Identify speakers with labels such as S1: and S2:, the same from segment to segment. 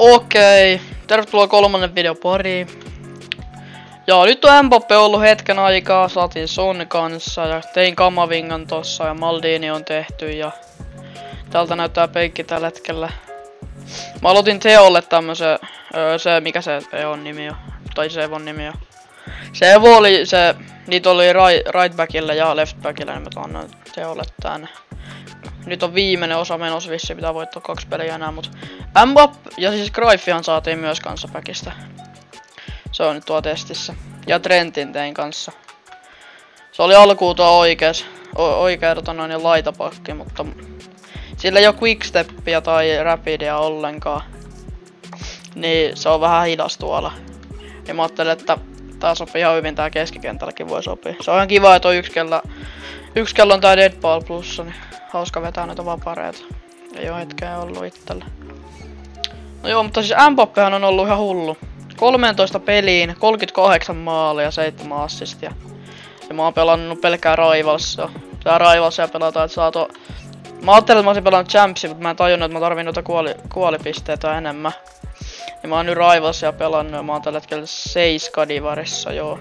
S1: Okei, tervetuloa kolmannen videon pariin. Ja nyt on Mbappe ollut hetken aikaa, saatiin Son kanssa ja tein Kamavingan tossa ja Maldini on tehty ja täältä näyttää penkki tällä hetkellä. Mä aloitin Teolle tämmösen, mikä se Eon nimi on, tai se Evon nimi on. Se Evo oli se, niitä oli right backille ja left backille, niin mä annoin Teolle tänne. Nyt on viimeinen osa menossa, vissiin pitää voittaa 2 peliä enää, mut Mbappe ja siis Cruyffihan saatiin myös kanssa backista. Se on nyt tuo testissä. Ja Trentin tein kanssa. Se oli alkuun tuo oikea noin laitapakki, mutta sillä ei oo quicksteppia tai rapidia ollenkaan. Niin se on vähän hidas tuolla. Ja mä ajattelin, että tää sopii ihan hyvin, tää keskikentälläkin voi sopia. Se on ihan kiva, että on yksi kello on tää Deadball plussa, niin hauska vetää noita vapareita. Ei oo hetkeä ollut itsellä. No joo, mutta siis Mbappehan on ollut ihan hullu. 13 peliin, 38 maalia ja 7 assistia. Ja mä oon pelannut pelkkää Rivalsia. Tää Rivalsia pelataan, että saat mä ajattelin, että mä olisin pelannut Champsia, mutta mä en tajunnut, että mä tarvin noita kuolipisteitä enemmän. Ja mä oon nyt Rivalsia pelannut ja mä oon tällä hetkellä 7 divarissa, joo.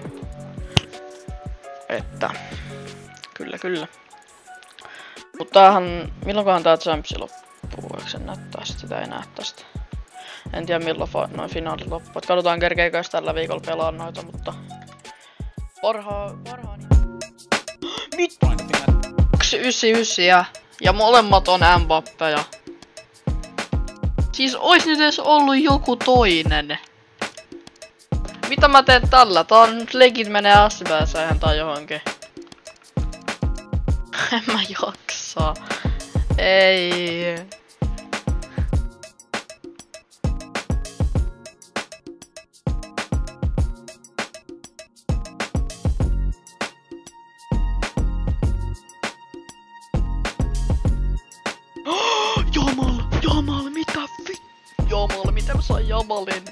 S1: Että kyllä. Mutta tämähän, milloinkohan tää Champsi loppuu, eikö se näy tästä? Sitä ei näe tästä. En tiedä milloin noin finaalit loppuu. Katsotaan kerkeekö tällä viikolla pelaa noita, mutta parhaan mitä? 199 ja molemmat on Mbappe ja siis ois nyt edes ollut joku toinen. Mitä mä teen tällä? Tää on nyt legit menee S-pääsään tai johonkin. En mä jaksaa. Ei. Jamal, mitä mä sain Jamalin?